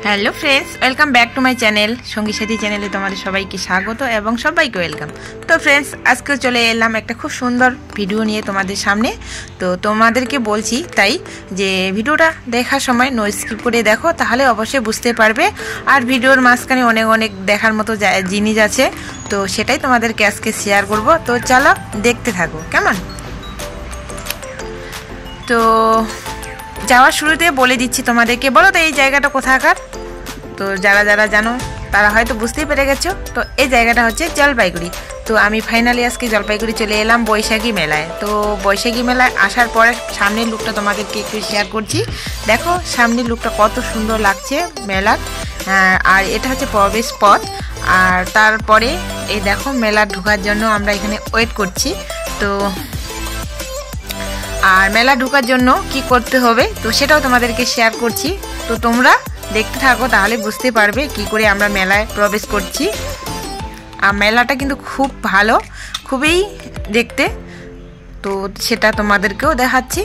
Hello friends, welcome back to my channel. সঙ্গী সাথী চ্যানেলে তোমাদের সবাইকে স্বাগত এবং সবাইকে ওয়েলকাম। তো ফ্রেন্ডস, আজকে চলে এলাম একটা খুব সুন্দর ভিডিও নিয়ে তোমাদের সামনে। তো তোমাদেরকে বলছি তাই যে ভিডিওটা দেখার সময় নো স্কিপ করে দেখো, তাহলে অবশ্যই বুঝতে পারবে। আর ভিডিওর মাঝখানে অনেক অনেক দেখার মতো জিনিস আছে, তো সেটাই তোমাদেরকে আজকে শেয়ার করব। তো চলো দেখতে থাকো, কেমন? তো যাওয়ার শুরুতে বলে দিচ্ছি তোমাদেরকে, বলো তো এই জায়গাটা কোথাকার? তো যারা যারা জানো তারা হয়তো বুঝতেই পেরে গেছো। তো এই জায়গাটা হচ্ছে জলপাইগুড়ি। তো আমি ফাইনালি আজকে জলপাইগুড়ি চলে এলাম বৈশাখী মেলায়। তো বৈশাখী মেলায় আসার পরে সামনের লুকটা তোমাদেরকে একটু শেয়ার করছি। দেখো সামনের লুকটা কত সুন্দর লাগছে মেলার। আর এটা হচ্ছে প্রবেশ পথ। আর তারপরে এই দেখো মেলা ঢোকার জন্য আমরা এখানে ওয়েট করছি। তো আর মেলা ঢোকার জন্য কি করতে হবে তো সেটাও তোমাদেরকে শেয়ার করছি। তো তোমরা দেখতে থাকো, তাহলে বুঝতে পারবে কি করে আমরা মেলায় প্রবেশ করছি। আর মেলাটা কিন্তু খুব ভালো, খুবই দেখতে। তো সেটা তোমাদেরকেও দেখাচ্ছি।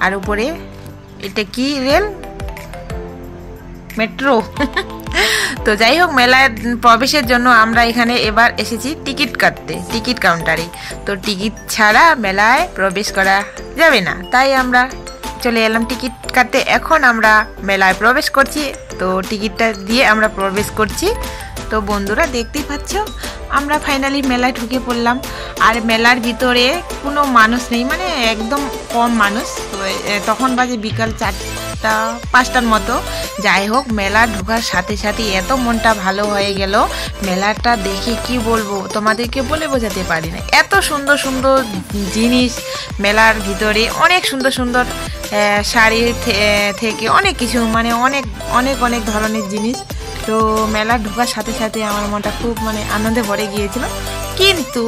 আর উপরে এটা কি রেল, মেট্রো। তো যাই হোক, মেলায় প্রবেশের জন্য আমরা এখানে এবার এসেছি টিকিট কাটতে, টিকিট কাউন্টারে। তো টিকিট ছাড়া মেলায় প্রবেশ করা যাবে না, তাই আমরা চলে এলাম টিকিট কাটতে। এখন আমরা মেলায় প্রবেশ করছি। তো টিকিটটা দিয়ে আমরা প্রবেশ করছি। তো বন্ধুরা দেখতেই পাচ্ছ, আমরা ফাইনালি মেলায় ঢুকে পড়লাম। আর মেলার ভিতরে কোনো মানুষ নেই, মানে একদম কম মানুষ। তো তখন বাজে বিকাল 4-5টার মতো। যাই হোক, মেলা ঢোকার সাথে সাথে এত মনটা ভালো হয়ে গেল। মেলাটা দেখে কি বলবো, তোমাদেরকে বলে বোঝাতে পারি না। এত সুন্দর সুন্দর জিনিস মেলার ভিতরে, অনেক সুন্দর সুন্দর শাড়ি থেকে অনেক কিছু, মানে অনেক অনেক অনেক ধরনের জিনিস। তো মেলা ঢোকার সাথে সাথে আমার মনটা খুব আনন্দে ভরে গিয়েছিল। কিন্তু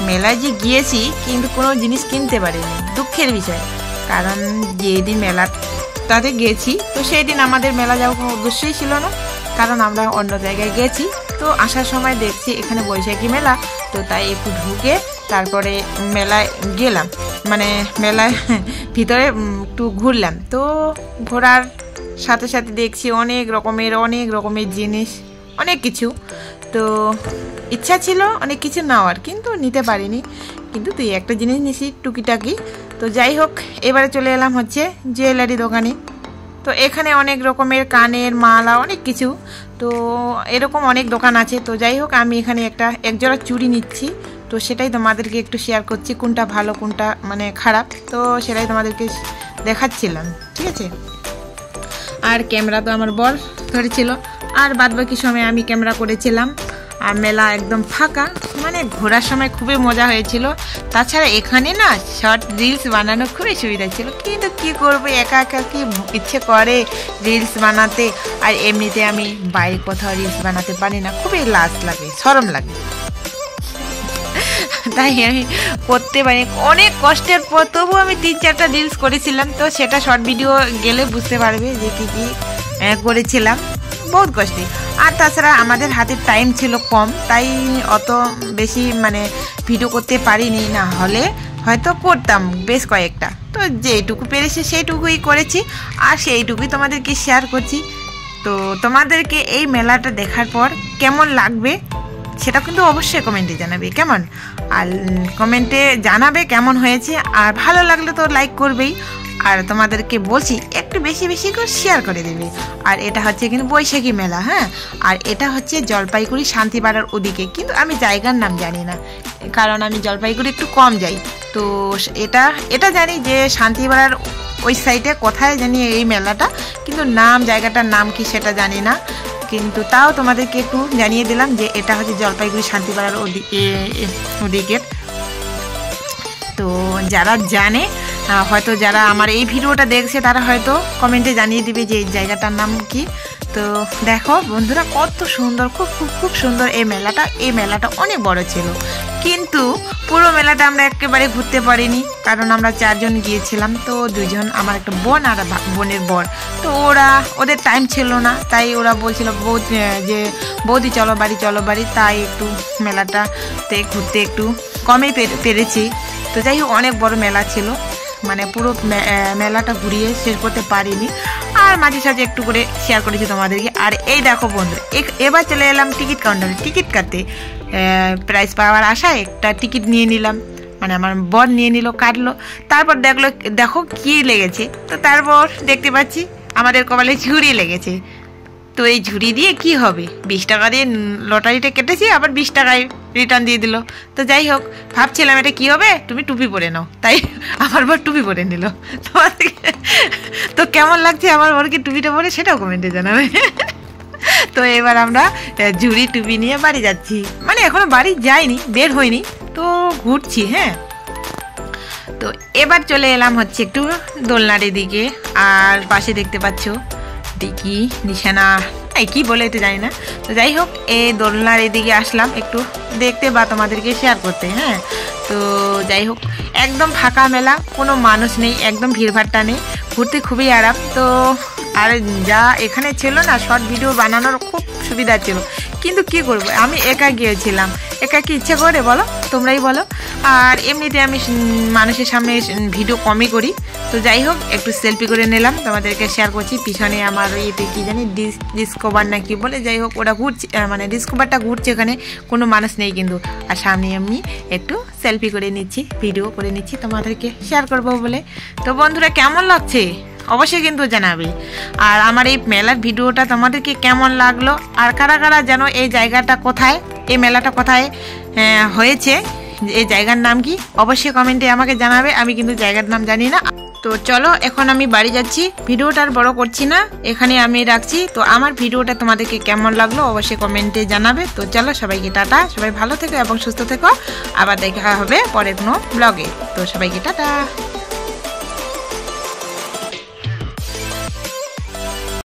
মেলায় যে গিয়েছি কিন্তু কোনো জিনিস কিনতে পারিনি, দুঃখের বিষয়। কারণ যেদিন মেলাটাতে গেছি তো সেই দিন আমাদের মেলা যাওয়ার কোনো উদ্দেশ্যই ছিল না, কারণ আমরা অন্য জায়গায় গেছি। তো আসার সময় দেখছি এখানে বৈশাখী মেলা, তো তাই একটু ঢুকে তারপরে মেলায় গেলাম, মানে মেলায় ভিতরে একটু ঘুরলাম। তো ঘোরার সাথে সাথে দেখছি অনেক রকমের জিনিস, অনেক কিছু। তো ইচ্ছা ছিল অনেক কিছু নেওয়ার, কিন্তু নিতে পারিনি। কিন্তু তুই একটা জিনিস নিছি টুকিটাকি। তো যাই হোক, এবারে চলে এলাম হচ্ছে জুয়েলারি দোকানে। তো এখানে অনেক রকমের কানের মালা, অনেক কিছু। তো এরকম অনেক দোকান আছে। তো যাই হোক, আমি এখানে একজোড়া চুড়ি নিচ্ছি। তো সেটাই তোমাদেরকে একটু শেয়ার করছি, কোনটা ভালো কোনটা খারাপ। তো সেটাই তোমাদেরকে দেখাচ্ছিলাম, ঠিক আছে। আর ক্যামেরা তো আমার বর ধরেছিল, আর বাদবাকি সময় আমি ক্যামেরা করেছিলাম। আর মেলা একদম ফাঁকা, ঘোরার সময় খুবই মজা হয়েছিল। তাছাড়া এখানে না শর্ট রিলস বানানো খুবই সুবিধা ছিল। কিন্তু কি করবো, একা একা কি ইচ্ছে করে রিলস বানাতে। আর এমনিতে আমি বাইরে কোথাও রিলস বানাতে পারি না, খুবই লাজ লাগে, শরম লাগে। তাই আমি করতে পারি, অনেক কষ্টের পর তবু আমি 3-4টা রিলস করেছিলাম। তো সেটা শর্ট ভিডিও গেলে বুঝতে পারবে যে কী কী করেছিলাম, বহুত কষ্টে। আর তাছাড়া আমাদের হাতে টাইম ছিল কম, তাই অত বেশি ভিডিও করতে পারিনি, না হলে হয়তো করতাম বেশ কয়েকটা। তো যেটুকু পেরেছি সেইটুকুই করেছি, আর সেইটুকুই তোমাদেরকে শেয়ার করছি। তো তোমাদেরকে এই মেলাটা দেখার পর কেমন লাগবে সেটা কিন্তু অবশ্যই কমেন্টে জানাবে, কেমন? আর কমেন্টে জানাবে কেমন হয়েছে। আর ভালো লাগলে তো লাইক করবেই। আর তোমাদেরকে বলছি একটু বেশি বেশি করে শেয়ার করে দেবে। আর এটা হচ্ছে কিন্তু বৈশাখী মেলা, হ্যাঁ। আর এটা হচ্ছে জলপাইগুড়ি শান্তিপাড়ার ওদিকে, কিন্তু আমি জায়গার নাম জানি না, কারণ আমি জলপাইগুড়ি একটু কম যাই। তো এটা জানি যে শান্তিপাড়ার ওই সাইডে কোথায় জানি এই মেলাটা, কিন্তু জায়গাটার নাম কি সেটা জানি না। কিন্তু তাও তোমাদেরকে একটু জানিয়ে দিলাম যে এটা হচ্ছে জলপাইগুড়ি শান্তিপাড়ার ওদিকের। তো যারা জানে, হয়তো যারা আমার এই ভিডিওটা দেখছে তারা হয়তো কমেন্টে জানিয়ে দিবে যে এই জায়গাটার নাম কি। তো দেখো বন্ধুরা, কত সুন্দর, খুব খুব খুব সুন্দর এই মেলাটা অনেক বড় ছিল। কিন্তু পুরো মেলাটা আমরা একেবারে ঘুরতে পারিনি, কারণ আমরা 4 জন গিয়েছিলাম। তো 2 জন, আমার একটা বোন আর বোনের বর। তো ওদের টাইম ছিল না, তাই ওরা বলছিল যে বৌদি চলো বাড়ি। তাই একটু মেলাটাতে ঘুরতে একটু কমই পেরেছি। তো যাই হোক, অনেক বড় মেলা ছিল। মানে পুরো মেলাটা ঘুরিয়ে শেষ করতে পারিনি, আর মাঝে সাঝে একটু করে শেয়ার করেছি তোমাদেরকে। আর এই দেখো বন্ধুরা, এবার চলে এলাম টিকিট কাউন্টারে টিকিট কাটতে। প্রাইস পাওয়ার আশায় একটা টিকিট নিয়ে নিলাম, মানে আমার বর নিয়ে নিল, কাটলো। তারপর দেখো কি লেগেছে, তো তারপর দেখতে পাচ্ছি আমাদের কপালে ঝুড়ি লেগেছে। তো এই ঝুড়ি দিয়ে কি হবে, 20 টাকা দিয়ে লটারিটা কেটেছি, আবার 20 টাকায় রিটার্ন দিয়ে দিল। তো যাই হোক, ভাবছিলাম এটা কি হবে, তুমি টুপি পরে নাও, তাই আমার বর টুপি পরে নিল। তো কেমন লাগছে আমার বরকে টুপিটা পরে, সেটাও কমেন্টে জানাবে। তো এবার আমরা ঝুড়ি টুপি নিয়ে বাড়ি যাচ্ছি, মানে এখনো বাড়ি যাইনি, বের হইনি, তো ঘুরছি। হ্যাঁ, তো এবার চলে এলাম হচ্ছে একটু দোলনার দিকে। আর পাশে দেখতে পাচ্ছ দেখি নিশানা, কি বলে এটা জানি না। তো যাই হোক, এই দোলনার এদিকে আসলাম একটু দেখতে বা তোমাদেরকে শেয়ার করতে। হ্যাঁ, তো যাই হোক, একদম ফাঁকা মেলা, কোনো মানুষ নেই, একদম ভিড়ভাট্টা নেই, ঘুরতে খুবই আরাম। তো আর যা এখানে ছিল না, শর্ট ভিডিও বানানোর খুব সুবিধা ছিল, কিন্তু কি করব, আমি একা গিয়েছিলাম, একা কি ইচ্ছে করে বলো, তোমরাই বলো। আর এমনিতে আমি মানুষের সামনে ভিডিও কমই করি। তো যাই হোক, একটু সেলফি করে নিলাম, তোমাদেরকে শেয়ার করছি। পিছনে আমার ইয়েতে কি জানি ডিসকভার না কি বলে, যাই হোক ওটা ঘুরছে, মানে ডিসকভারটা ঘুরছে, এখানে কোনো মানুষ নেই কিন্তু। আর সামনে আমি একটু সেলফি করে নিচ্ছি, ভিডিও করে নিচ্ছি, তোমাদেরকে শেয়ার করবো বলে। তো বন্ধুরা, কেমন লাগছে অবশ্যই কিন্তু জানাবে। আর আমার এই মেলার ভিডিওটা তোমাদেরকে কেমন লাগলো, আর কারা কারা যেন এই জায়গাটা কোথায়, এই মেলাটা কোথায় হয়েছে, এই জায়গার নাম কি, অবশ্যই কমেন্টে আমাকে জানাবে। আমি কিন্তু জায়গার নাম জানি না। তো চলো, এখন আমি বাড়ি যাচ্ছি, ভিডিওটা আর বড় করছি না, এখানে আমি রাখছি। তো আমার ভিডিওটা তোমাদেরকে কেমন লাগলো অবশ্যই কমেন্টে জানাবে। তো চলো, সবাইকে টাটা, সবাই ভালো থেকো এবং সুস্থ থেকো, আবার দেখা হবে পরের কোনো ব্লগে। তো সবাইকে টাটা।